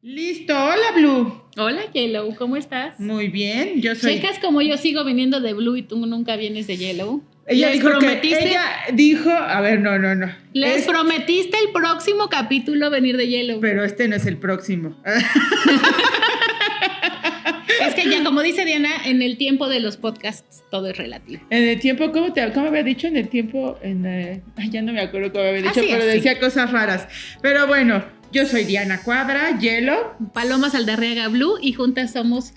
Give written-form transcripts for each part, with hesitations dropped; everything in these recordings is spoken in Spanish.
Listo, hola Blue. Hola Yellow, ¿cómo estás? Muy bien, yo soy... ¿Checas como yo sigo viniendo de Blue y tú nunca vienes de Yellow? Ella dijo, a ver, no. Les prometiste el próximo capítulo venir de Yellow. Pero este no es el próximo. Es que ya, como dice Diana, en el tiempo de los podcasts todo es relativo. En el tiempo, ¿cómo había dicho? En el tiempo, ya no me acuerdo cómo había dicho, pero decía cosas raras. Pero bueno, yo soy Diana Cuadra, Yellow. Paloma Saldarriaga, Blue, y juntas somos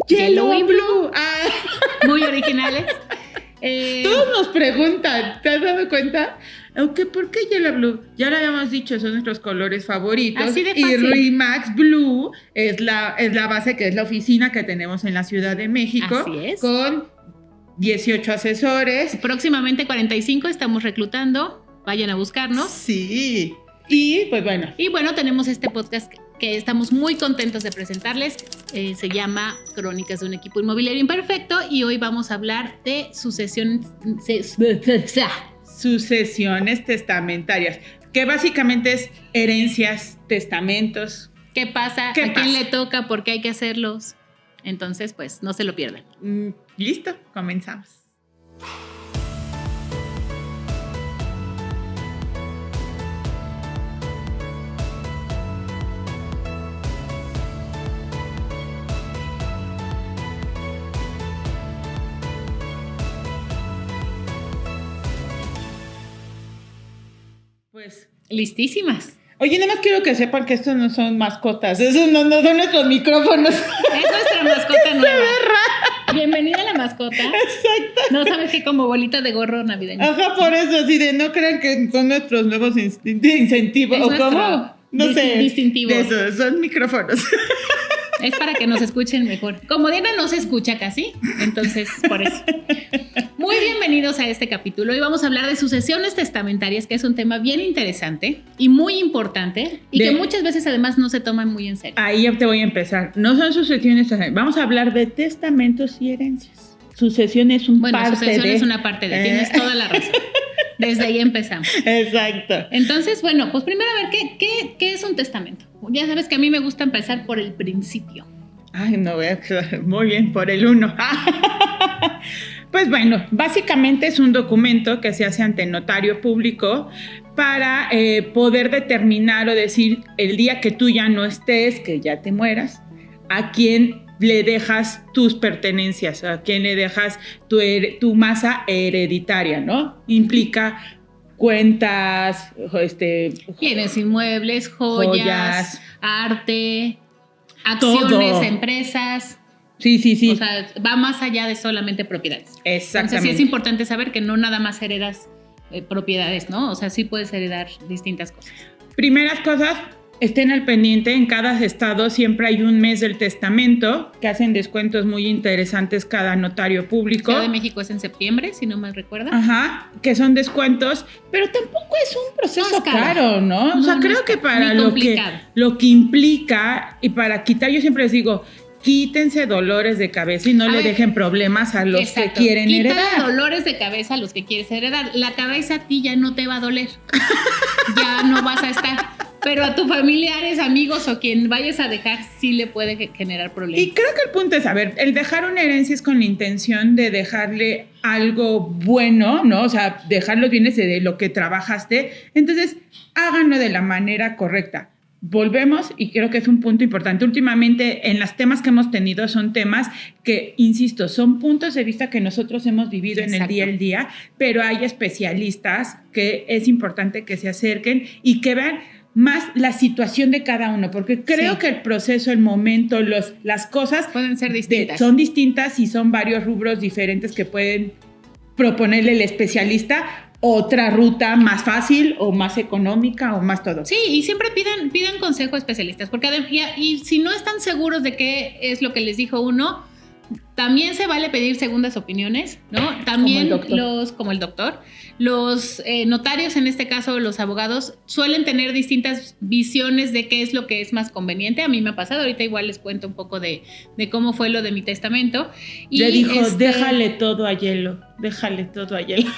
Yellow y Blue. Muy originales. Todos nos preguntan, ¿te has dado cuenta? Aunque, ¿por qué Yellow Blue? Ya lo habíamos dicho, son nuestros colores favoritos. Así de fácil. Y Remax Blue es la base, que es la oficina que tenemos en la Ciudad de México. Así es. Con 18 asesores. Próximamente 45, estamos reclutando. Vayan a buscarnos. Sí. Y pues bueno. Y bueno, tenemos este podcast que estamos muy contentos de presentarles. Se llama Crónicas de un equipo inmobiliario imperfecto y hoy vamos a hablar de sucesiones testamentarias, que básicamente es herencias, testamentos. ¿Qué pasa? ¿A quién le toca? ¿Por qué hay que hacerlos? Entonces, pues, no se lo pierdan. Listo, comenzamos. Pues, listísimas. Oye, nada más quiero que sepan que estos no son mascotas, esos no son nuestros micrófonos. Es nuestra mascota nueva. Bienvenida a la mascota. Exacto. No sabes que como bolita de gorro navideño. Ajá, por eso, así de no crean que son nuestros nuevos incentivos. ¿O cómo? No sé. Distintivo. Eso, son micrófonos. Es para que nos escuchen mejor. Como Diana no se escucha casi, entonces por eso. Muy bienvenidos a este capítulo. Hoy vamos a hablar de sucesiones testamentarias, que es un tema bien interesante y muy importante y que muchas veces además no se toman muy en serio. Ahí ya te voy a empezar. No son sucesiones, vamos a hablar de testamentos y herencias. Sucesión es un parte de... Bueno, sucesión es una parte de... Tienes toda la razón. Desde ahí empezamos. Exacto. Entonces, bueno, pues primero a ver, ¿qué es un testamento? Ya sabes que a mí me gusta empezar por el principio. Ay, no, muy bien, por el 1. Pues bueno, básicamente es un documento que se hace ante notario público para poder determinar o decir el día que tú ya no estés, que ya te mueras, a quién le dejas tus pertenencias, a quién le dejas tu masa hereditaria, ¿no? Implica cuentas, bienes inmuebles, joyas, arte, acciones, todo. Empresas. Sí. O sea, va más allá de solamente propiedades. Exactamente. Entonces sí es importante saber que no nada más heredas propiedades, ¿no? O sea, sí puedes heredar distintas cosas. Primeras cosas, estén al pendiente, en cada estado siempre hay un mes del testamento, que hacen descuentos muy interesantes cada notario público. Ciudad de México es en septiembre, si no mal recuerdo. Ajá, que son descuentos, pero tampoco es un proceso caro, ¿no? O sea, creo que para lo que implica y para quitar, yo siempre les digo, quítense dolores de cabeza y no le dejen problemas a los que quieren heredar. Quita dolores de cabeza a los que quieres heredar. La cabeza a ti ya no te va a doler. Ya no vas a estar. Pero a tus familiares, amigos o quien vayas a dejar sí le puede generar problemas. Y creo que el punto es, a ver, el dejar una herencia es con la intención de dejarle algo bueno, ¿no? O sea, dejar los bienes de lo que trabajaste. Entonces, háganlo de la manera correcta. Volvemos, y creo que es un punto importante. Últimamente, en los temas que hemos tenido, son temas que, insisto, son puntos de vista que nosotros hemos vivido en el día a día, pero hay especialistas que es importante que se acerquen y que vean más la situación de cada uno, porque creo que el proceso, el momento, las cosas pueden ser distintas. Son distintas y son varios rubros diferentes que pueden proponerle el especialista otra ruta más fácil o más económica o más todo. Sí, y siempre pidan consejo a especialistas, porque y si no están seguros de qué es lo que les dijo uno, también se vale pedir segundas opiniones, ¿no? También como el doctor. Los notarios, en este caso los abogados, suelen tener distintas visiones de qué es lo que es más conveniente. A mí me ha pasado, ahorita igual les cuento un poco de cómo fue lo de mi testamento. Y le dijo, déjale todo a Hielo, déjale todo a Hielo.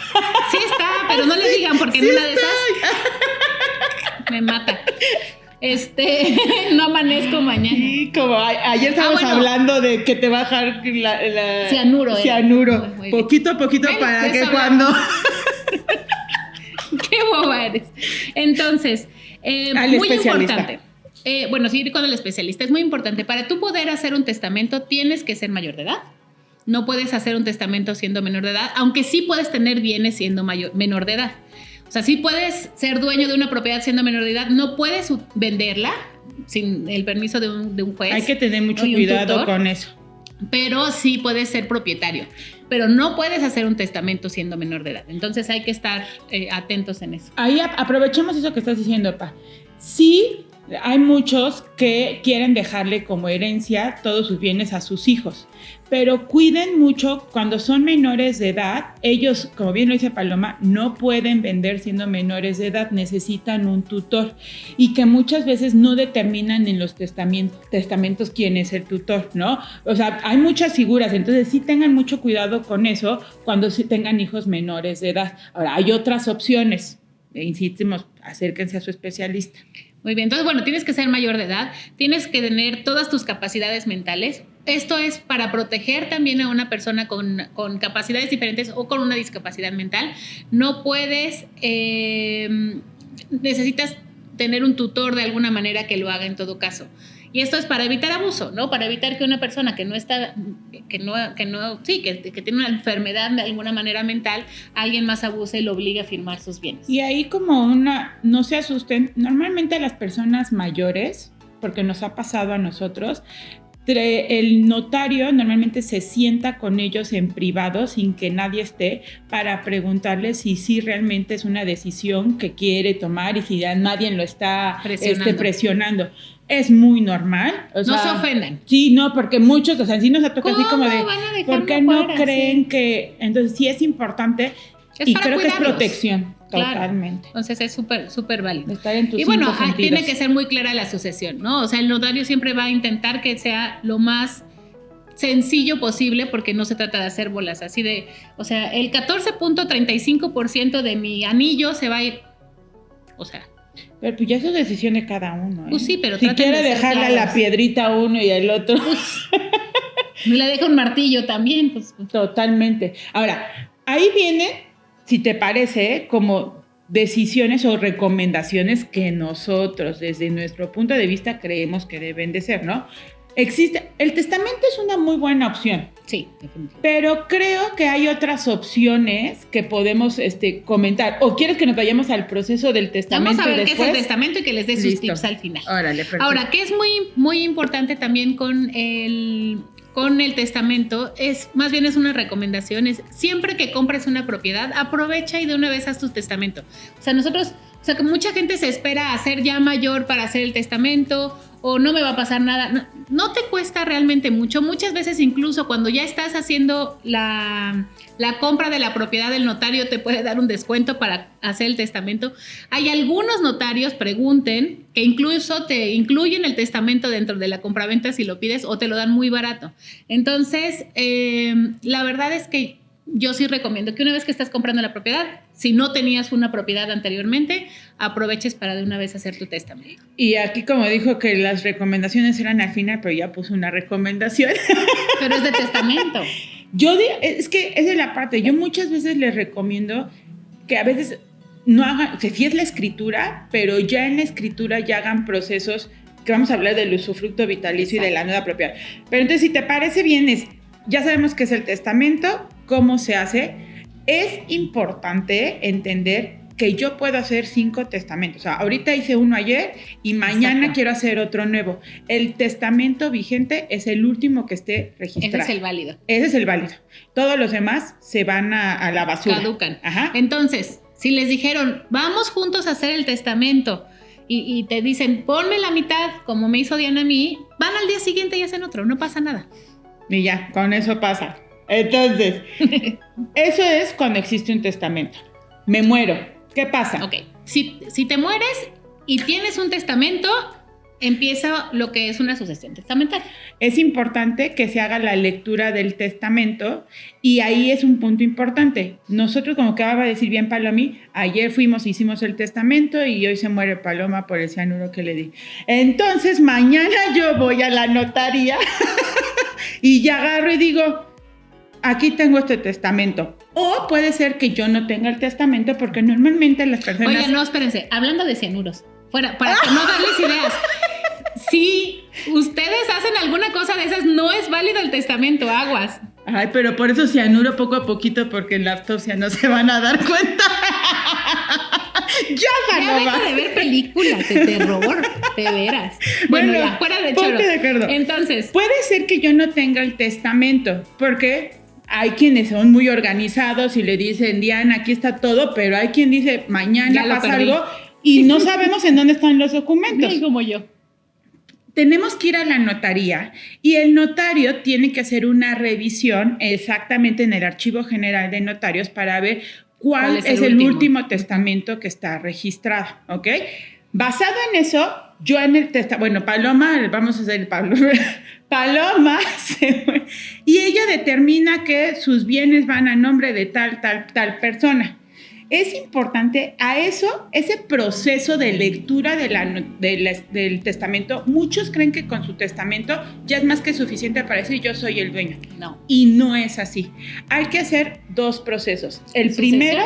Sí está, pero no le digan porque en una de esas me mata. No amanezco mañana. Sí, como ayer estábamos hablando de que te va a dejar la cianuro. Cianuro. Muy poquito a poquito para que cuando... Qué boba eres. Entonces, muy importante. Sí, ir con el especialista es muy importante. Para tú poder hacer un testamento, tienes que ser mayor de edad. No puedes hacer un testamento siendo menor de edad, aunque sí puedes tener bienes siendo menor de edad. O sea, sí puedes ser dueño de una propiedad siendo menor de edad, no puedes venderla sin el permiso de un juez. Hay que tener mucho cuidado con eso. Pero sí puedes ser propietario, pero no puedes hacer un testamento siendo menor de edad. Entonces hay que estar atentos en eso. Ahí aprovechemos eso que estás diciendo, Pa. Sí, hay muchos que quieren dejarle como herencia todos sus bienes a sus hijos, pero cuiden mucho cuando son menores de edad. Ellos, como bien lo dice Paloma, no pueden vender siendo menores de edad, necesitan un tutor, y que muchas veces no determinan en los testamentos quién es el tutor, ¿no? O sea, hay muchas figuras, entonces sí tengan mucho cuidado con eso cuando sí tengan hijos menores de edad. Ahora, hay otras opciones, insistimos, acérquense a su especialista. Muy bien, entonces, bueno, tienes que ser mayor de edad, tienes que tener todas tus capacidades mentales. Esto es para proteger también a una persona con capacidades diferentes o con una discapacidad mental. No puedes, necesitas tener un tutor de alguna manera que lo haga en todo caso. Y esto es para evitar abuso, ¿no? Para evitar que una persona que tiene una enfermedad de alguna manera mental, alguien más abuse y lo obligue a firmar sus bienes. Y ahí no se asusten, normalmente a las personas mayores, porque nos ha pasado a nosotros, el notario normalmente se sienta con ellos en privado sin que nadie esté para preguntarles si sí realmente es una decisión que quiere tomar y si ya nadie lo está presionando. Es muy normal. No se ofendan. Sí, no, porque muchos, o sea, sí nos ha tocado así como de, ¿por qué no creen que? Entonces sí es importante y creo que es protección. Claro. Totalmente. Entonces es súper válido. Estar en tus y bueno, sentidos. Tiene que ser muy clara la sucesión, ¿no? O sea, el notario siempre va a intentar que sea lo más sencillo posible, porque no se trata de hacer bolas así de, o sea, el 14.35% de mi anillo se va a ir, o sea. Pero pues ya es decisión de cada uno, ¿eh? Pues sí, pero si quiere dejarle la piedrita a uno y al otro. Me la deja un martillo también. Pues. Totalmente. Ahora, ahí viene, si te parece, como decisiones o recomendaciones que nosotros, desde nuestro punto de vista, creemos que deben de ser, ¿no? El testamento es una muy buena opción. Sí, definitivamente. Pero creo que hay otras opciones que podemos comentar. ¿O quieres que nos vayamos al proceso del testamento? Vamos a ver después? Qué es el testamento y que les dé sus tips al final. Órale, perfecto. Ahora, que es muy, muy importante también con el testamento, más bien es una recomendación, es siempre que compres una propiedad, aprovecha y de una vez haz tu testamento. O sea, que mucha gente se espera a ser ya mayor para hacer el testamento, o no me va a pasar nada. No te cuesta realmente mucho. Muchas veces incluso cuando ya estás haciendo la compra de la propiedad, el notario te puede dar un descuento para hacer el testamento. Hay algunos notarios, pregunten, que incluso te incluyen el testamento dentro de la compraventa si lo pides, o te lo dan muy barato. Entonces, la verdad es que yo sí recomiendo que una vez que estás comprando la propiedad, si no tenías una propiedad anteriormente, aproveches para de una vez hacer tu testamento. Y aquí, como dijo que las recomendaciones eran al final, pero ya puso una recomendación. Pero es de testamento. Es que esa es la parte. Yo muchas veces les recomiendo que a veces no hagan, o sea, sí es la escritura, pero ya en la escritura ya hagan procesos, que vamos a hablar del usufructo vitalicio. Exacto. Y de la nueva propiedad. Pero entonces, si te parece bien, ya sabemos qué es el testamento, cómo se hace. Es importante entender que yo puedo hacer 5 testamentos. O sea, ahorita hice uno ayer y mañana Exacto. quiero hacer otro nuevo. El testamento vigente es el último que esté registrado. Ese es el válido. Ese es el válido. Todos los demás se van a la basura. Caducan. Ajá. Entonces, si les dijeron, vamos juntos a hacer el testamento, y te dicen, ponme la mitad, como me hizo Diana a mí, van al día siguiente y hacen otro, no pasa nada. Y ya, con eso pasa. Entonces, eso es cuando existe un testamento. Me muero. ¿Qué pasa? Ok. Si te mueres y tienes un testamento, empieza lo que es una sucesión testamentaria. Es importante que se haga la lectura del testamento y ahí es un punto importante. Nosotros, como acaba de decir bien Palomi, ayer hicimos el testamento y hoy se muere Paloma por el cianuro que le di. Entonces, mañana yo voy a la notaría y ya agarro y digo, aquí tengo este testamento. O puede ser que yo no tenga el testamento porque normalmente las personas... Oye, no, espérense, hablando de cianuros, para no darles ideas, si ustedes hacen alguna cosa de esas, no es válido el testamento, aguas. Ay, pero por eso cianuro poco a poquito, porque en la autopsia no se van a dar cuenta. Ya deja de ver películas de terror, de veras. Bueno, ya, fuera de choro. De acuerdo. Entonces, puede ser que yo no tenga el testamento, porque hay quienes son muy organizados y le dicen, Diana, aquí está todo, pero hay quien dice, mañana pasa algo y no sabemos en dónde están los documentos. Sí, como yo. Tenemos que ir a la notaría y el notario tiene que hacer una revisión exactamente en el Archivo General de Notarios para ver cuál es el último testamento que está registrado, ¿ok? Basado en eso, yo en el testamento, bueno, Paloma, vamos a hacer Paloma se fue y ella determina que sus bienes van a nombre de tal persona. Es importante a eso, ese proceso de lectura del testamento. Muchos creen que con su testamento ya es más que suficiente para decir yo soy el dueño. No. Y no es así. Hay que hacer dos procesos. El primero,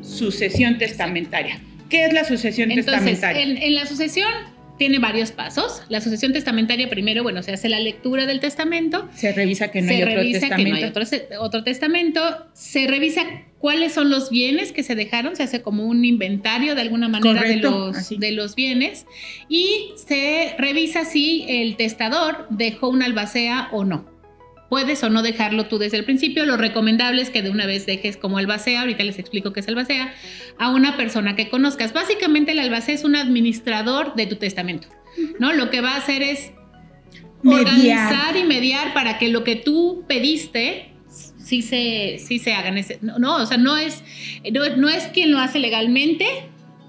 sucesión testamentaria. ¿Qué es la sucesión testamentaria? En la sucesión tiene varios pasos. La sucesión testamentaria primero, bueno, se hace la lectura del testamento. Se revisa que no hay otro testamento. Otro testamento. Se revisa cuáles son los bienes que se dejaron. Se hace como un inventario de alguna manera de los bienes. Y se revisa si el testador dejó una albacea o no. Puedes o no dejarlo tú desde el principio. Lo recomendable es que de una vez dejes como albacea, ahorita les explico qué es albacea, a una persona que conozcas. Básicamente el albacea es un administrador de tu testamento, ¿no? Lo que va a hacer es organizar y mediar para que lo que tú pediste sí se hagan. No, o sea, no es quien lo hace legalmente,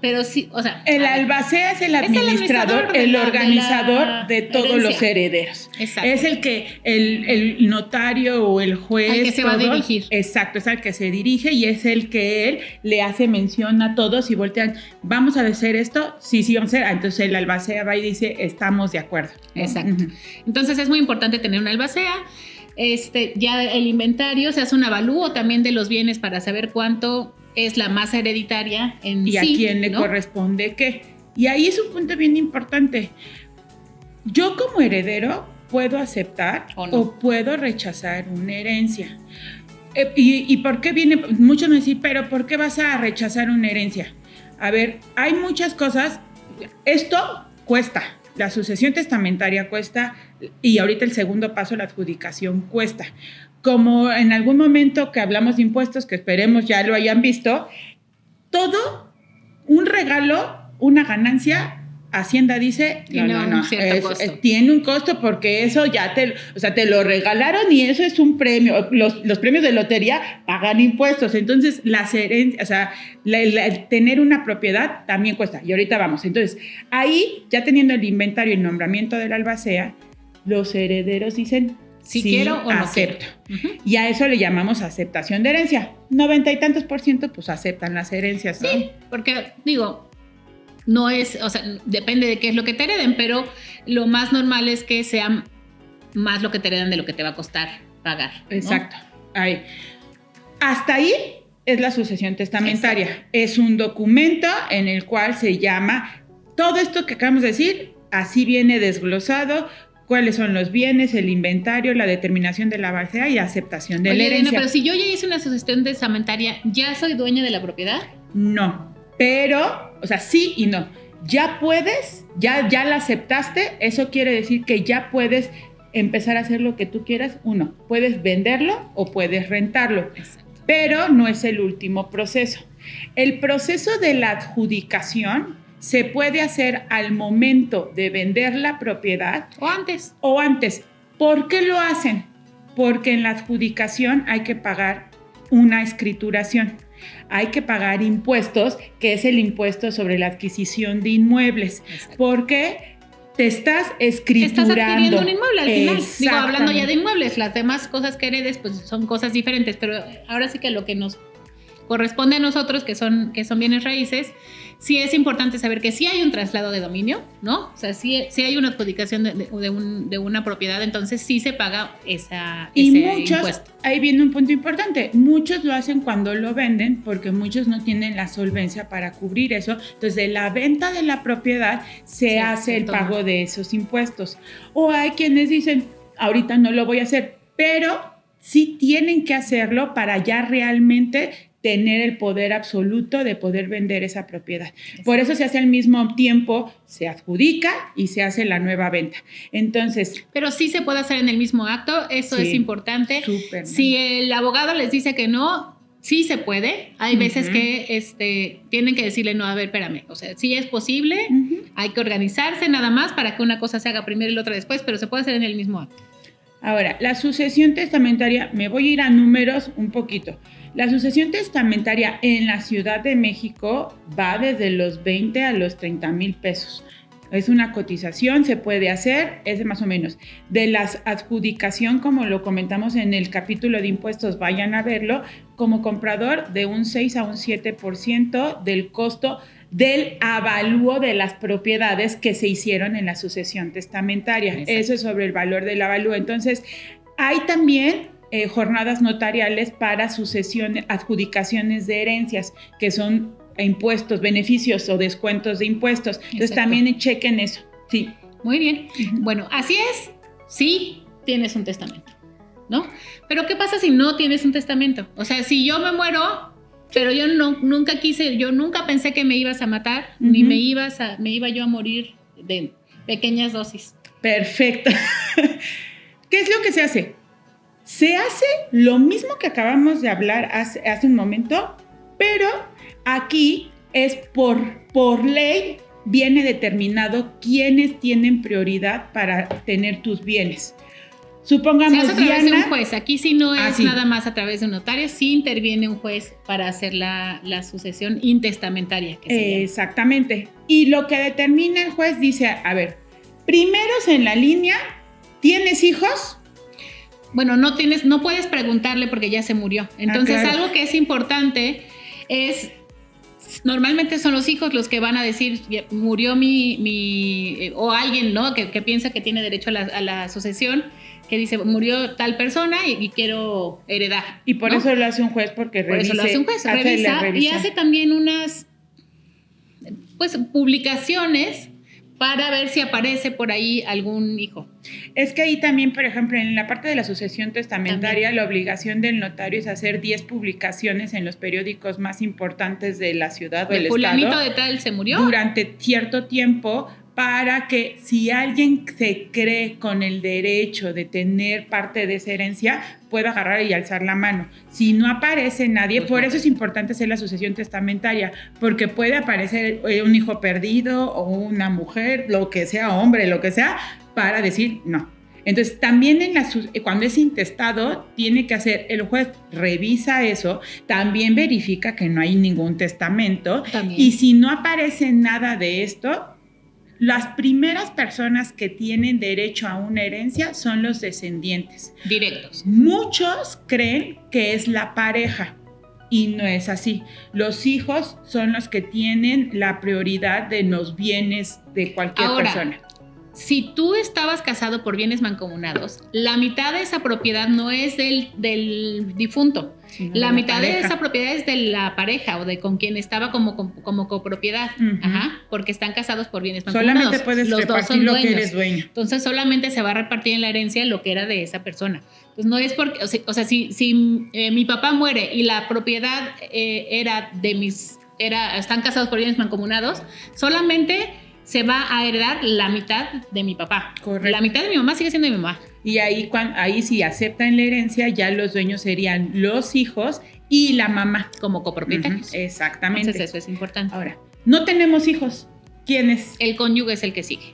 pero sí, o sea... El albacea es el administrador, el organizador de todos los herederos. Exacto. Es el que el notario o el juez... Al que se va a dirigir. Exacto, es al que se dirige y es el que él le hace mención a todos y voltean, ¿vamos a hacer esto? Sí, vamos a hacer. Entonces el albacea va y dice, estamos de acuerdo. Exacto. Entonces es muy importante tener un albacea. Ya el inventario, se hace un avalúo también de los bienes para saber cuánto es la masa hereditaria en y a quién le corresponde qué. Y ahí es un punto bien importante. Yo como heredero puedo aceptar o puedo rechazar una herencia. ¿Y por qué viene? Muchos me dicen, pero ¿por qué vas a rechazar una herencia? A ver, hay muchas cosas. Esto cuesta. La sucesión testamentaria cuesta y ahorita el segundo paso, la adjudicación, cuesta. Como en algún momento que hablamos de impuestos, que esperemos ya lo hayan visto, todo, un regalo, una ganancia, Hacienda dice, no, tiene un costo porque eso ya te lo regalaron y eso es un premio. Los premios de lotería pagan impuestos, entonces las herencias, o sea, el tener una propiedad también cuesta. Y ahorita vamos. Entonces, ahí, ya teniendo el inventario y el nombramiento del albacea, los herederos dicen, si quiero o no acepto. Quiero. Y a eso le llamamos aceptación de herencia. 90 y tantos % pues aceptan las herencias, ¿no? Sí, porque digo, no es, o sea, depende de qué es lo que te hereden, pero lo más normal es que sea más lo que te heredan de lo que te va a costar pagar, ¿no? Exacto. Ahí. Hasta ahí es la sucesión testamentaria. Exacto. Es un documento en el cual se llama todo esto que acabamos de decir, así viene desglosado. ¿Cuáles son los bienes, el inventario, la determinación de la albacea y aceptación de la herencia? Pero si yo ya hice una sucesión testamentaria, ¿ya soy dueña de la propiedad? No, pero, o sea, sí y no. Ya puedes, ya la aceptaste, eso quiere decir que ya puedes empezar a hacer lo que tú quieras. Uno, puedes venderlo o puedes rentarlo. Exacto. Pero no es el último proceso. El proceso de la adjudicación se puede hacer al momento de vender la propiedad. O antes. ¿Por qué lo hacen? Porque en la adjudicación hay que pagar una escrituración. Hay que pagar impuestos, que es el impuesto sobre la adquisición de inmuebles. Exacto. Porque te estás escriturando. Estás adquiriendo un inmueble al final. Digo, hablando ya de inmuebles, las demás cosas que heredes pues son cosas diferentes, pero ahora sí que lo que nos corresponde a nosotros, que son bienes raíces, sí es importante saber que sí hay un traslado de dominio, ¿no? O sea, sí hay una adjudicación de una propiedad, entonces sí se paga ese impuesto. Ahí viene un punto importante, muchos lo hacen cuando lo venden porque muchos no tienen la solvencia para cubrir eso, entonces de la venta de la propiedad se hace el pago de esos impuestos. O hay quienes dicen, ahorita no lo voy a hacer, pero sí tienen que hacerlo para ya realmente tener el poder absoluto de poder vender esa propiedad. Por eso se hace al mismo tiempo, se adjudica y se hace la nueva venta. Entonces... Pero sí se puede hacer en el mismo acto, eso es importante. Si el abogado les dice que no, sí se puede. Hay veces que tienen que decirle, no, a ver, espérame. O sea, sí es posible, hay que organizarse nada más para que una cosa se haga primero y la otra después, pero se puede hacer en el mismo acto. Ahora, la sucesión testamentaria, me voy a ir a números un poquito. La sucesión testamentaria en la Ciudad de México va desde los 20 a los 30 mil pesos. Es una cotización, se puede hacer, es de más o menos. De la adjudicación, como lo comentamos en el capítulo de impuestos, vayan a verlo, como comprador de un 6 a un 7% del costo del avalúo de las propiedades que se hicieron en la sucesión testamentaria. Exacto. Eso es sobre el valor del avalúo. Entonces, hay también jornadas notariales para sucesión, adjudicaciones de herencias, que son impuestos, beneficios o descuentos de impuestos. Entonces, también chequen eso. Sí. Muy bien. Bueno, así es. Sí, tienes un testamento, ¿no? Pero ¿qué pasa si no tienes un testamento? O sea, si yo me muero, pero yo nunca pensé que me ibas a matar, ni me iba yo a morir de pequeñas dosis. Perfecto. ¿Qué es lo que se hace? Se hace lo mismo que acabamos de hablar hace un momento, pero aquí es por ley, viene determinado quiénes tienen prioridad para tener tus bienes. Supongamos, se hace a través de un juez. Aquí sí no es nada más a través de un notario, sí interviene un juez para hacer la sucesión intestamentaria. Exactamente. Y lo que determina el juez dice, a ver, primeros en la línea, ¿tienes hijos? Bueno, no puedes preguntarle porque ya se murió. Entonces, claro. Algo que es importante es, normalmente son los hijos los que van a decir, murió o alguien, ¿no? Que piensa que tiene derecho a la sucesión, que dice, murió tal persona y quiero heredar. Y por eso lo hace un juez, porque revisa. Por eso lo hace un juez, revisa y hace también unas publicaciones para ver si aparece por ahí algún hijo. Es que ahí también, por ejemplo, en la parte de la sucesión testamentaria, la obligación del notario es hacer 10 publicaciones en los periódicos más importantes de la ciudad o del estado. ¿El fulanito de tal se murió? Durante cierto tiempo, para que si alguien se cree con el derecho de tener parte de esa herencia, pueda agarrar y alzar la mano. Si no aparece nadie, pues por eso es importante hacer la sucesión testamentaria, porque puede aparecer un hijo perdido o una mujer, lo que sea, hombre, lo que sea, para decir no. Entonces, también cuando es intestado, tiene que hacer, el juez revisa eso, también verifica que no hay ningún testamento, y si no aparece nada de esto, las primeras personas que tienen derecho a una herencia son los descendientes. Directos. Muchos creen que es la pareja y no es así. Los hijos son los que tienen la prioridad de los bienes de cualquier persona. Si tú estabas casado por bienes mancomunados, la mitad de esa propiedad no es del difunto. La mitad de esa propiedad es de la pareja o de con quien estaba como copropiedad. Porque están casados por bienes mancomunados. Solamente puedes repartir lo que eres dueño. Entonces solamente se va a repartir en la herencia lo que era de esa persona. Entonces no es porque, o sea, si mi papá muere y la propiedad están casados por bienes mancomunados, solamente se va a heredar la mitad de mi papá. Correcto. La mitad de mi mamá sigue siendo mi mamá. Y ahí si aceptan la herencia, ya los dueños serían los hijos y la mamá. Como copropietarios. Exactamente. Entonces eso es importante. Ahora, no tenemos hijos. ¿Quién es? El cónyuge es el que sigue.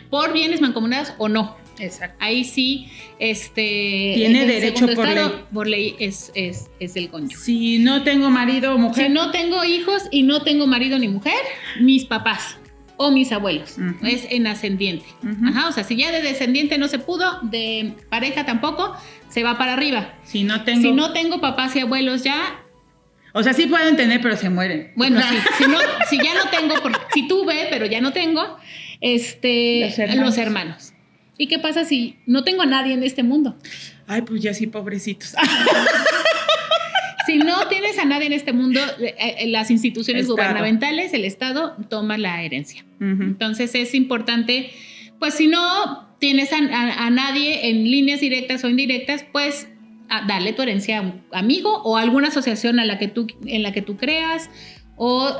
Por bienes mancomunados o no. Exacto. Ahí sí, tiene derecho por ley. Por ley es el cónyuge. Si no tengo marido o mujer. Si no tengo hijos y no tengo marido ni mujer, mis papás. o mis abuelos. Es en ascendiente. Ajá, o sea, si ya de descendiente no se pudo, de pareja tampoco, se va para arriba. Si no tengo papás y abuelos ya... O sea, sí pueden tener, pero se mueren. Bueno, sí, si ya no tengo, si tuve, pero ya no tengo, los hermanos. ¿Y qué pasa si no tengo a nadie en este mundo? Ay, pues ya sí, pobrecitos. Si no tienes a nadie en este mundo, las instituciones gubernamentales, el Estado, toma la herencia. Entonces es importante, pues si no tienes a nadie en líneas directas o indirectas, pues darle tu herencia a un amigo o a alguna asociación en la que tú creas, o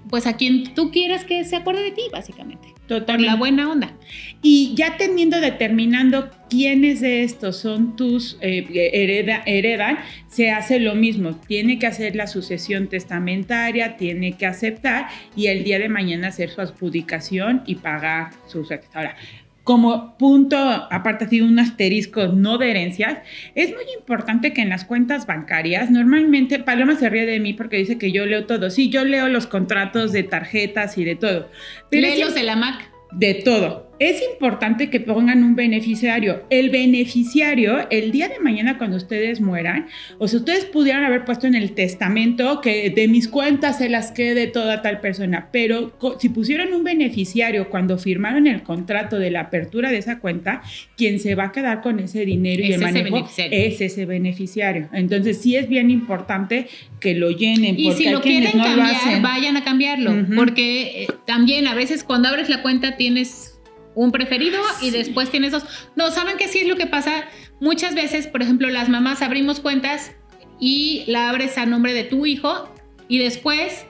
pues a quien tú quieras que se acuerde de ti, básicamente. Totalmente. Por la buena onda. Y ya determinando quiénes de estos son tus heredan, se hace lo mismo. Tiene que hacer la sucesión testamentaria, tiene que aceptar y el día de mañana hacer su adjudicación y pagar sus sucesión. Ahora, como punto, aparte de un asterisco no de herencias, es muy importante que en las cuentas bancarias, normalmente, Paloma se ríe de mí porque dice que yo leo todo. Sí, yo leo los contratos de tarjetas y de todo. Léelos de la Mac. De todo. Es importante que pongan un beneficiario. El beneficiario, el día de mañana cuando ustedes mueran, o sea, ustedes pudieran haber puesto en el testamento que de mis cuentas se las quede toda tal persona, pero si pusieron un beneficiario cuando firmaron el contrato de la apertura de esa cuenta, quien se va a quedar con ese dinero y el manejo es ese beneficiario. Entonces sí es bien importante que lo llenen. Y si lo quieren cambiar, vayan a cambiarlo, porque también a veces cuando abres la cuenta tienes un preferido y después tienes dos. No, ¿saben qué sí es lo que pasa? Muchas veces, por ejemplo, las mamás abrimos cuentas y la abres a nombre de tu hijo y después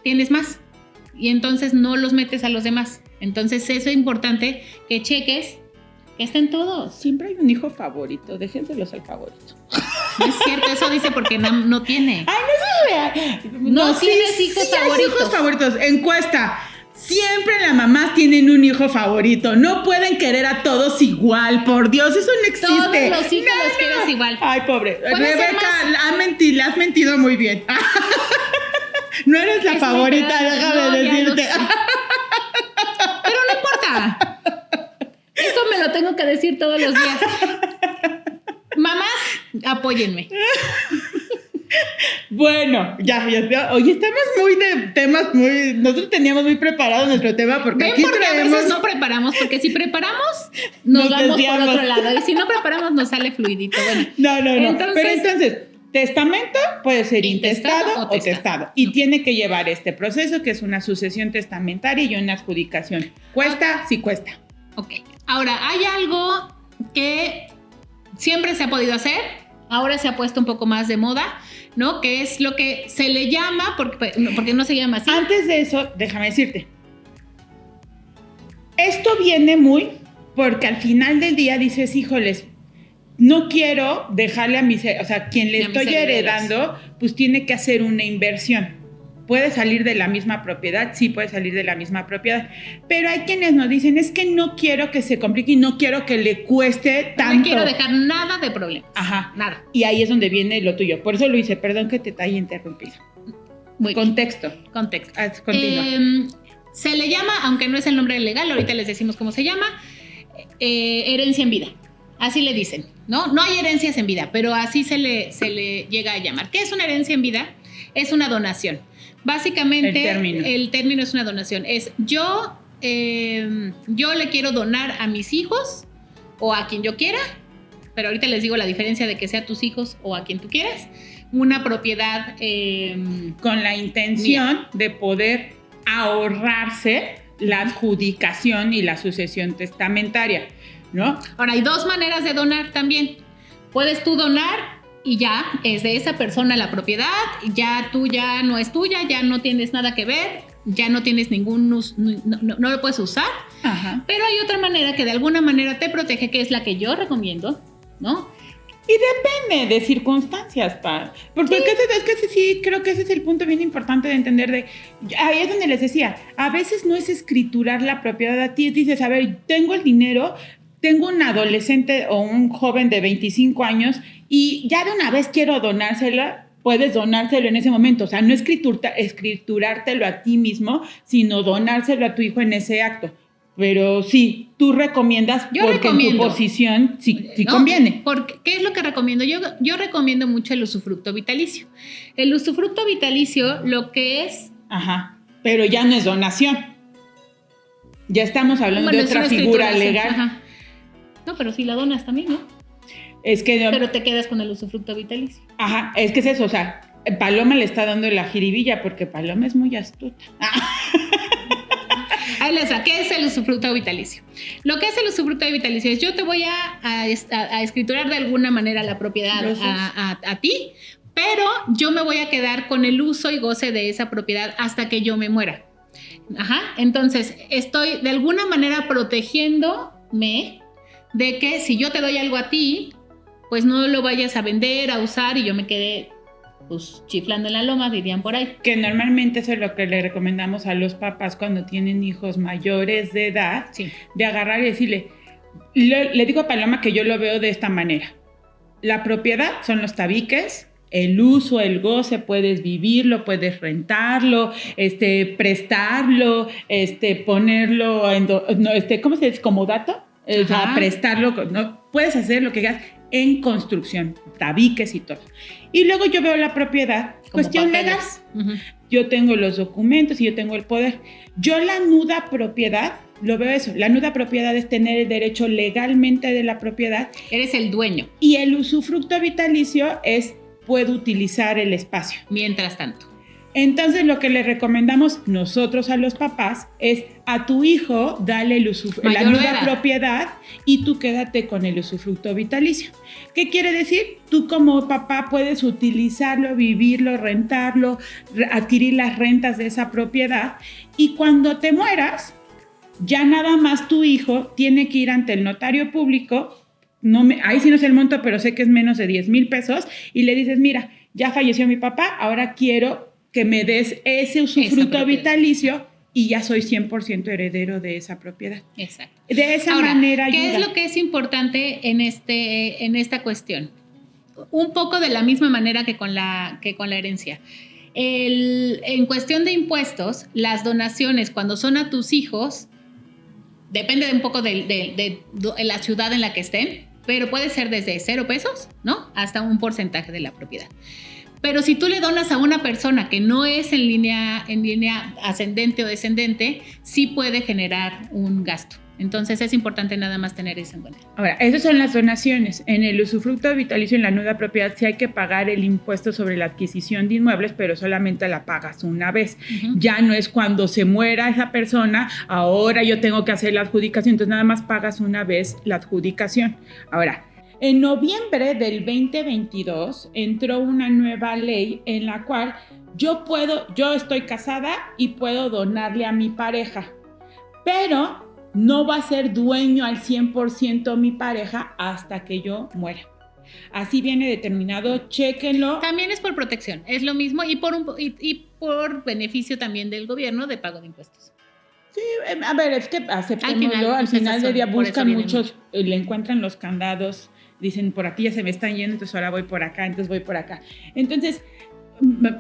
tienes más y entonces no los metes a los demás. Entonces eso es importante que cheques que estén todos. Siempre hay un hijo favorito, déjenselos al favorito. No es cierto, eso dice porque no tiene. Ay, no es real. No tienes hijos favoritos. Hay hijos favoritos. Encuesta. Siempre las mamás tienen un hijo favorito. No pueden querer a todos igual. Por Dios, eso no existe. Todos los hijos los quieres igual. Ay, pobre. Rebeca, has mentido muy bien. No eres la favorita, déjame decirte. Pero no importa. Eso me lo tengo que decir todos los días. Mamás, apóyenme. Bueno, ya. Oye, estamos muy de temas nosotros teníamos muy preparado nuestro tema porque aquí porque a veces no preparamos, porque si preparamos nos vamos por otro lado y si no preparamos nos sale fluidito. Bueno, no. Pero entonces, testamento puede ser intestado o testado y tiene que llevar este proceso que es una sucesión testamentaria y una adjudicación. ¿Cuesta? Sí cuesta. Ok. Ahora, hay algo que siempre se ha podido hacer, ahora se ha puesto un poco más de moda, ¿no? Que es lo que se le llama, porque no se llama así. Antes de eso, déjame decirte, esto viene muy porque al final del día dices, híjoles, no quiero dejarle quien le estoy heredando, pues tiene que hacer una inversión. ¿Puede salir de la misma propiedad? Sí, puede salir de la misma propiedad. Pero hay quienes nos dicen, es que no quiero que se complique y no quiero que le cueste tanto. No quiero dejar nada de problemas. Ajá. Nada. Y ahí es donde viene lo tuyo. Por eso lo hice. Perdón que te haya interrumpido. Contexto. Continúa. Se le llama, aunque no es el nombre legal, ahorita les decimos cómo se llama, herencia en vida. Así le dicen, ¿no? No hay herencias en vida, pero así se le llega a llamar. ¿Qué es una herencia en vida? Es una donación. Básicamente, el término es una donación. Es yo le quiero donar a mis hijos o a quien yo quiera, pero ahorita les digo la diferencia de que sea tus hijos o a quien tú quieras, una propiedad con la intención de poder ahorrarse la adjudicación y la sucesión testamentaria, ¿no? Ahora, hay dos maneras de donar también. Puedes tú donar y ya es de esa persona la propiedad, ya no es tuya, ya no tienes nada que ver, ya no tienes ningún uso, no lo puedes usar. Ajá. Pero hay otra manera que de alguna manera te protege, que es la que yo recomiendo, ¿no? Y depende de circunstancias, porque es que sí, creo que ese es el punto bien importante de entender ahí es donde les decía, a veces no es escriturar la propiedad a ti, dices, a ver, tengo el dinero, tengo un adolescente o un joven de 25 años y ya de una vez quiero donársela, puedes donárselo en ese momento. O sea, no escriturártelo a ti mismo, sino donárselo a tu hijo en ese acto. Pero sí, tú recomiendas porque en tu posición sí conviene. Porque, ¿qué es lo que recomiendo? Yo recomiendo mucho el usufructo vitalicio. El usufructo vitalicio lo que es... Ajá, pero ya no es donación. Ya estamos hablando de otra figura legal. Ajá. No, pero si la donas también, ¿no? Es que... Pero te quedas con el usufructo vitalicio. Ajá, es que es eso, o sea, Paloma le está dando la jiribilla porque Paloma es muy astuta. Ahí les va. ¿Qué es el usufructo vitalicio? Lo que es el usufructo vitalicio es yo te voy a escriturar de alguna manera la propiedad a ti, pero yo me voy a quedar con el uso y goce de esa propiedad hasta que yo me muera. Ajá. Entonces, estoy de alguna manera protegiéndome de que si yo te doy algo a ti, pues no lo vayas a vender, a usar y yo me quedé pues chiflando en la loma, dirían por ahí. Que normalmente eso es lo que le recomendamos a los papás cuando tienen hijos mayores de edad, sí, de agarrar y decirle, le digo a Paloma que yo lo veo de esta manera. La propiedad son los tabiques, el uso, el goce, puedes vivirlo, puedes rentarlo, prestarlo, ponerlo en, ¿cómo se dice? Como dato, o sea, prestarlo, no, puedes hacer lo que quieras en construcción, tabiques y todo. Y luego yo veo la propiedad, como cuestión legal. Yo tengo los documentos y yo tengo el poder. Yo la nuda propiedad, lo veo eso, la nuda propiedad es tener el derecho legalmente de la propiedad. Eres el dueño. Y el usufructo vitalicio es, puedo utilizar el espacio. Mientras tanto. Entonces, lo que le recomendamos nosotros a los papás es a tu hijo dale la nuda propiedad y tú quédate con el usufructo vitalicio. ¿Qué quiere decir? Tú como papá puedes utilizarlo, vivirlo, rentarlo, adquirir las rentas de esa propiedad y cuando te mueras, ya nada más tu hijo tiene que ir ante el notario público, ahí sí no sé el monto, pero sé que es menos de 10,000 pesos y le dices, mira, ya falleció mi papá, ahora quiero que me des ese usufructo vitalicio y ya soy 100% heredero de esa propiedad. Exacto. De esa manera ayuda. ¿Qué es lo que es importante en esta cuestión? Un poco de la misma manera que con la herencia. En cuestión de impuestos, las donaciones cuando son a tus hijos, depende un poco de la ciudad en la que estén, pero puede ser desde 0 pesos, ¿no? Hasta un porcentaje de la propiedad. Pero si tú le donas a una persona que no es en línea ascendente o descendente, sí puede generar un gasto. Entonces es importante nada más tener eso en cuenta. Ahora, esas son las donaciones. En el usufructo vitalicio, en la nuda propiedad, sí hay que pagar el impuesto sobre la adquisición de inmuebles, pero solamente la pagas una vez. Ya no es cuando se muera esa persona, ahora yo tengo que hacer la adjudicación, entonces nada más pagas una vez la adjudicación. Ahora, en noviembre del 2022 entró una nueva ley en la cual yo estoy casada y puedo donarle a mi pareja, pero no va a ser dueño al 100% mi pareja hasta que yo muera. Así viene determinado, chéquenlo. También es por protección, es lo mismo y por beneficio también del gobierno de pago de impuestos. Sí, a ver, es que aceptémoslo, al final del día buscan muchos, le encuentran los candados, dicen por aquí ya se me están yendo, entonces ahora voy por acá, entonces voy por acá. Entonces,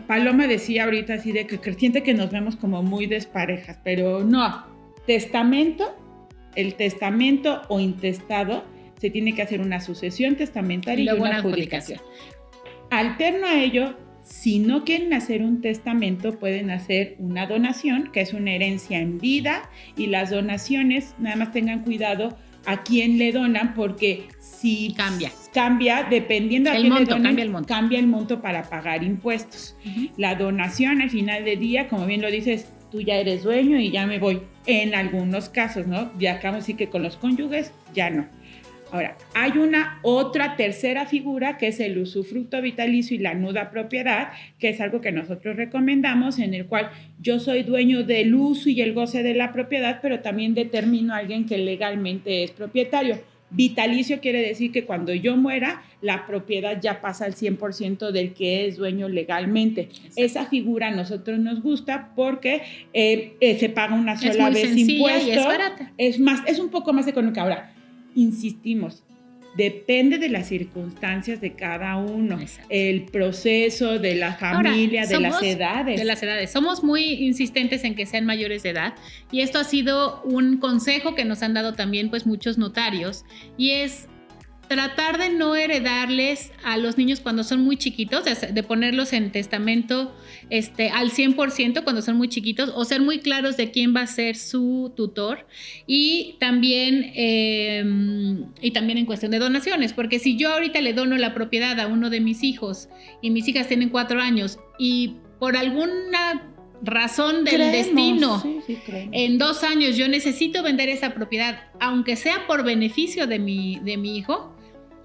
Paloma decía ahorita así de que siente que nos vemos como muy desparejas, pero no, el testamento o intestado, se tiene que hacer una sucesión testamentaria y una adjudicación. Alterno a ello, si no quieren hacer un testamento, pueden hacer una donación, que es una herencia en vida, y las donaciones, nada más tengan cuidado a quién le donan, porque si cambia dependiendo a quién le donan, cambia el monto para pagar impuestos. La donación al final del día, como bien lo dices, tú ya eres dueño y ya me voy. En algunos casos, ¿no? Ya acabo de decir que con los cónyuges ya no. Ahora, hay una otra tercera figura que es el usufructo vitalicio y la nuda propiedad, que es algo que nosotros recomendamos, en el cual yo soy dueño del uso y el goce de la propiedad, pero también determino a alguien que legalmente es propietario. Vitalicio quiere decir que cuando yo muera, la propiedad ya pasa al 100% del que es dueño legalmente. Exacto. Esa figura a nosotros nos gusta porque se paga una sola vez impuesto. Y es barata. Es un poco más económica. Ahora, insistimos, depende de las circunstancias de cada uno. Exacto. El proceso de la familia, de las edades. De las edades. Somos muy insistentes en que sean mayores de edad y esto ha sido un consejo que nos han dado también pues muchos notarios y es tratar de no heredarles a los niños cuando son muy chiquitos, de ponerlos en testamento al 100% cuando son muy chiquitos, o ser muy claros de quién va a ser su tutor, y también en cuestión de donaciones, porque si yo ahorita le dono la propiedad a uno de mis hijos y mis hijas tienen 4 años y por alguna razón del destino, en 2 años yo necesito vender esa propiedad, aunque sea por beneficio de mi hijo,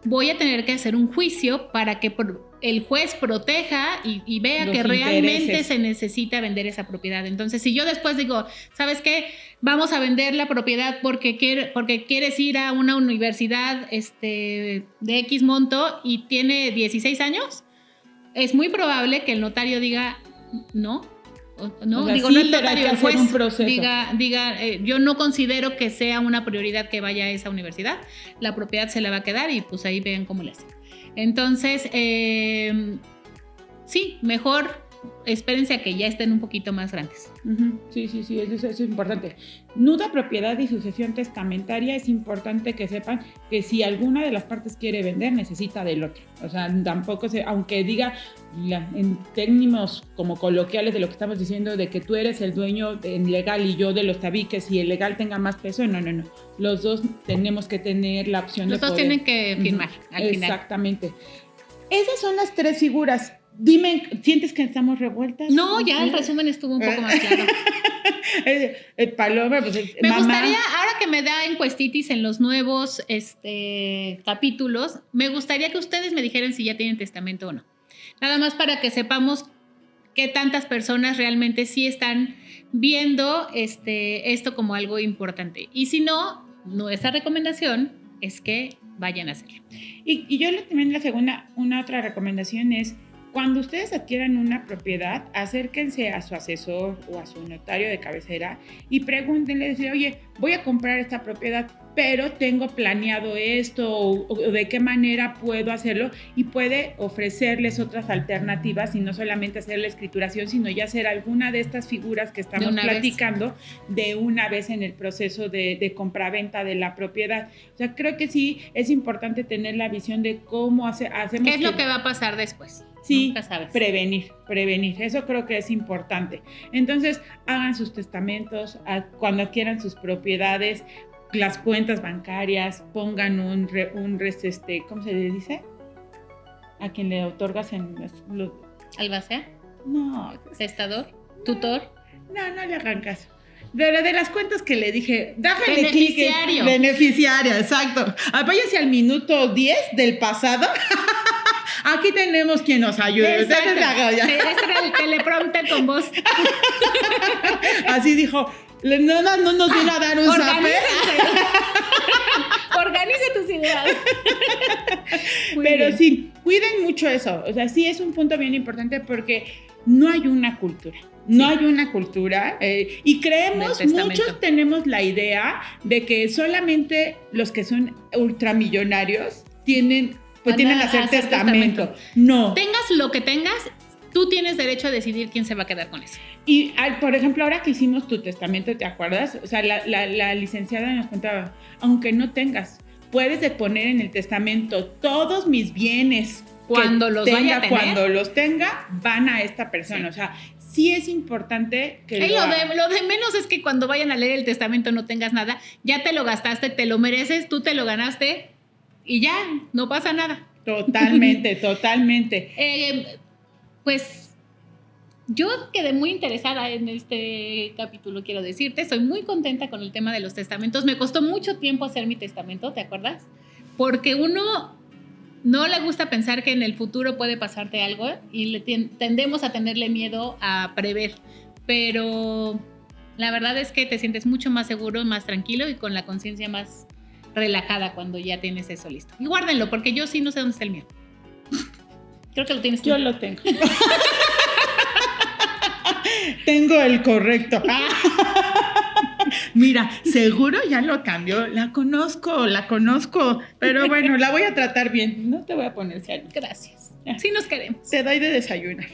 voy a tener que hacer un juicio para que el juez proteja y vea los que realmente intereses. Se necesita vender esa propiedad. Entonces, si yo después digo, ¿sabes qué? Vamos a vender la propiedad porque quieres ir a una universidad de X monto y tiene 16 años, es muy probable que el notario diga no. No, digo, no el notario, el juez diga yo no considero que sea una prioridad que vaya a esa universidad, la propiedad se la va a quedar y pues ahí vean cómo le hacen. Entonces, sí, mejor espérense a que ya estén un poquito más grandes. Uh-huh. Sí, eso es importante. Nuda propiedad y sucesión testamentaria, es importante que sepan que si alguna de las partes quiere vender, necesita del otro. O sea, tampoco aunque diga en términos como coloquiales de lo que estamos diciendo, de que tú eres el dueño legal y yo de los tabiques y el legal tenga más peso, no. Los dos tenemos que tener la opción de poder. Los dos tienen que firmar al final. Exactamente. Esas son las 3 figuras. Dime, ¿sientes que estamos revueltas? No, ya el resumen estuvo un poco más claro. Paloma, pues me gustaría, ahora que me da encuestitis en los nuevos capítulos, me gustaría que ustedes me dijeran si ya tienen testamento o no. Nada más para que sepamos qué tantas personas realmente sí están viendo esto como algo importante. Y si no, nuestra recomendación es que vayan a hacerlo. Y yo también una otra recomendación es, cuando ustedes adquieran una propiedad, acérquense a su asesor o a su notario de cabecera y pregúntenle, oye, voy a comprar esta propiedad, pero tengo planeado esto o de qué manera puedo hacerlo, y puede ofrecerles otras alternativas y no solamente hacer la escrituración, sino ya hacer alguna de estas figuras que estamos platicando de una vez en el proceso de compraventa de la propiedad. O sea, creo que sí es importante tener la visión de cómo hacemos. ¿Qué es lo que va a pasar después? Sí, prevenir. Eso creo que es importante. Entonces, hagan sus testamentos cuando adquieran sus propiedades, las cuentas bancarias, pongan ¿cómo se le dice? A quien le otorgas ¿Albacea? No. ¿Testador? ¿Tutor? No le hagan caso. De las cuentas que le dije, beneficiario. Beneficiario, exacto. Váyase al minuto 10 del pasado. Aquí tenemos quien nos ayude. Este era el teleprompter con voz. Así dijo, no nos viene a dar un zape. Organice tus ideas. Pero bien. Sí, cuiden mucho eso. O sea, sí es un punto bien importante porque no hay una cultura. Hay una cultura y creemos, muchos tenemos la idea de que solamente los que son ultramillonarios tienen que hacer testamento. No. Tengas lo que tengas, tú tienes derecho a decidir quién se va a quedar con eso. Y, por ejemplo, ahora que hicimos tu testamento, ¿te acuerdas? O sea, la licenciada nos contaba, aunque no tengas, puedes poner en el testamento todos mis bienes. Cuando los tenga, van a esta persona. Sí. O sea, sí es importante que lo de menos es que cuando vayan a leer el testamento no tengas nada, ya te lo gastaste, te lo mereces, tú te lo ganaste y ya, no pasa nada. Totalmente. Pues yo quedé muy interesada en este capítulo, quiero decirte. Estoy muy contenta con el tema de los testamentos. Me costó mucho tiempo hacer mi testamento, ¿te acuerdas? Porque uno no le gusta pensar que en el futuro puede pasarte algo y tendemos a tenerle miedo a prever. Pero la verdad es que te sientes mucho más seguro, más tranquilo y con la conciencia más relajada cuando ya tienes eso listo. Y guárdenlo, porque yo sí no sé dónde está el mío. Creo que lo tienes tú. Yo lo tengo. Tengo el correcto. Mira, seguro ya lo cambió. La conozco. Pero bueno, la voy a tratar bien. No te voy a poner cianuro. Gracias. Sí nos queremos. Te doy de desayunar.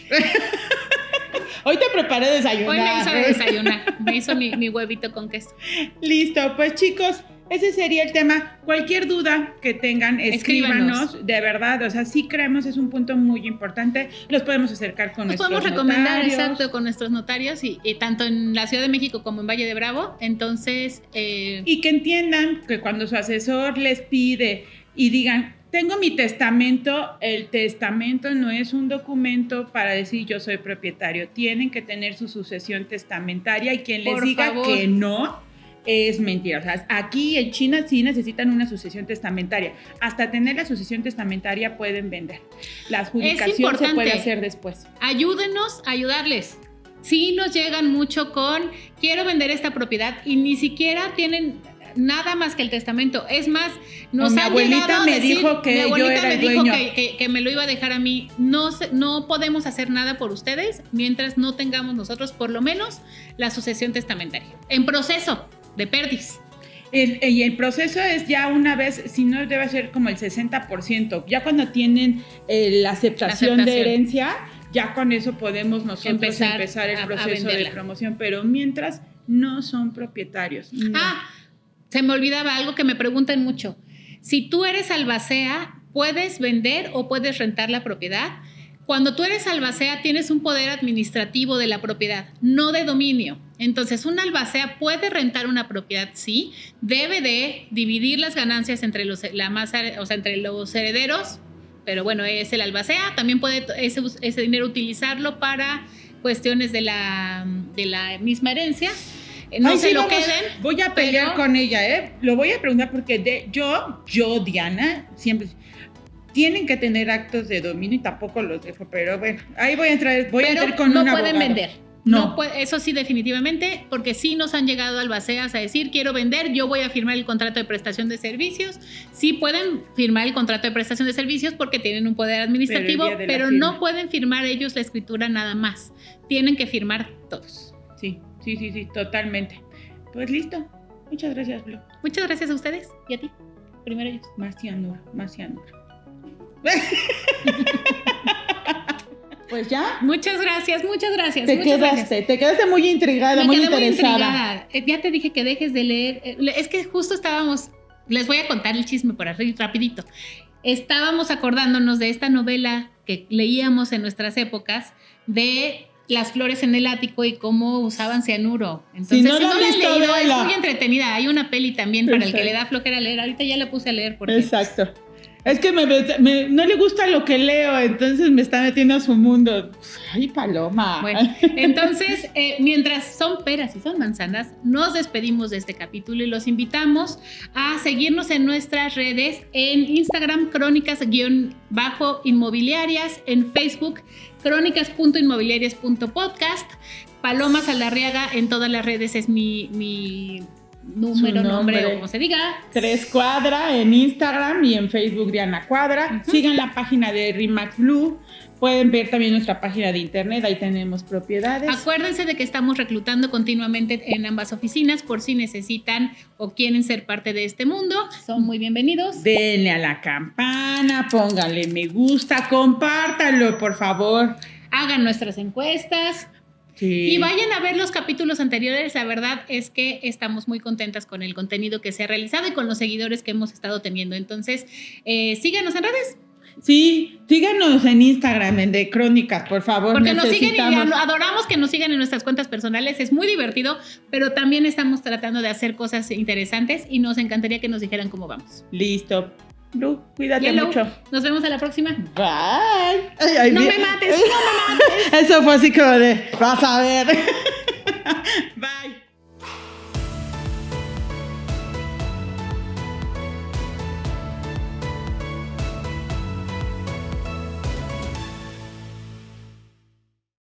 Hoy te preparé desayunar. Hoy me hizo de desayunar. Me hizo mi huevito con queso. Listo, pues chicos, ese sería el tema. Cualquier duda que tengan, escríbanos. De verdad, o sea, sí creemos, es un punto muy importante. Los podemos acercar con nuestros notarios. Nos podemos recomendar, exacto, con nuestros notarios, y tanto en la Ciudad de México como en Valle de Bravo. Entonces... Y que entiendan que cuando su asesor les pide y digan... Tengo mi testamento, el testamento no es un documento para decir yo soy propietario. Tienen que tener su sucesión testamentaria y quien les diga que no es mentira. O sea, aquí en China sí necesitan una sucesión testamentaria. Hasta tener la sucesión testamentaria pueden vender. La adjudicación se puede hacer después. Ayúdenos a ayudarles. Sí nos llegan mucho con quiero vender esta propiedad y ni siquiera tienen... nada más que el testamento. Es más, mi abuelita me dijo que yo era el dueño. Que me lo iba a dejar a mí. No podemos hacer nada por ustedes mientras no tengamos nosotros por lo menos la sucesión testamentaria. En proceso de pérdis. Y el proceso es ya una vez, si no debe ser como el 60%. Ya cuando tienen la aceptación de herencia, ya con eso podemos nosotros empezar el proceso de promoción. Pero mientras no son propietarios. No. Se me olvidaba algo que me preguntan mucho. Si tú eres albacea, ¿puedes vender o puedes rentar la propiedad? Cuando tú eres albacea, tienes un poder administrativo de la propiedad, no de dominio. Entonces, un albacea puede rentar una propiedad, sí, debe de dividir las ganancias entre los herederos, pero bueno, es el albacea. También puede ese dinero utilizarlo para cuestiones de la misma herencia. No se lo queden. Voy a pelear con ella, Lo voy a preguntar porque yo, Diana, siempre tienen que tener actos de dominio y tampoco los dejo, pero bueno, ahí voy a entrar con un abogado. No pueden vender. No, eso sí, definitivamente, porque sí nos han llegado albaceas a decir, quiero vender, yo voy a firmar el contrato de prestación de servicios. Sí pueden firmar el contrato de prestación de servicios porque tienen un poder administrativo, pero no pueden firmar ellos la escritura nada más. Tienen que firmar todos. Sí, totalmente. Pues listo. Muchas gracias, Blue. Muchas gracias a ustedes y a ti. Primero ellos. Más cianuro. Pues ya. Muchas gracias. Te quedaste muy intrigada, muy interesada. Ya te dije que dejes de leer. Es que justo les voy a contar el chisme por arriba rapidito. Estábamos acordándonos de esta novela que leíamos en nuestras épocas de Las flores en el ático y cómo usaban cianuro. Entonces, si no la has leído, es muy entretenida. Hay una peli también para el que le da flojera leer. Ahorita ya la puse a leer. Exacto. Es que no le gusta lo que leo, entonces me está metiendo a su mundo. Ay, Paloma. Bueno, entonces, mientras son peras y son manzanas, nos despedimos de este capítulo y los invitamos a seguirnos en nuestras redes, en Instagram, crónicas_inmobiliarias, en Facebook, crónicas.inmobiliarias.podcast. Paloma Saldarriaga en todas las redes es mi nombre o como se diga. 3 Cuadra en Instagram y en Facebook Diana Cuadra. Sigan la página de RE/MAX Blue. Pueden ver también nuestra página de internet, ahí tenemos propiedades. Acuérdense de que estamos reclutando continuamente en ambas oficinas por si necesitan o quieren ser parte de este mundo. Son muy bienvenidos. Denle a la campana, pónganle me gusta, compártanlo, por favor. Hagan nuestras encuestas. Sí. Y vayan a ver los capítulos anteriores. La verdad es que estamos muy contentas con el contenido que se ha realizado y con los seguidores que hemos estado teniendo. Entonces, síganos en redes. Sí, síganos en Instagram, en de Crónicas, por favor. Porque nos siguen y adoramos que nos sigan en nuestras cuentas personales. Es muy divertido, pero también estamos tratando de hacer cosas interesantes y nos encantaría que nos dijeran cómo vamos. Listo. Blue, cuídate mucho. Nos vemos a la próxima. Bye. No me mates. Eso fue así como de, vas a ver.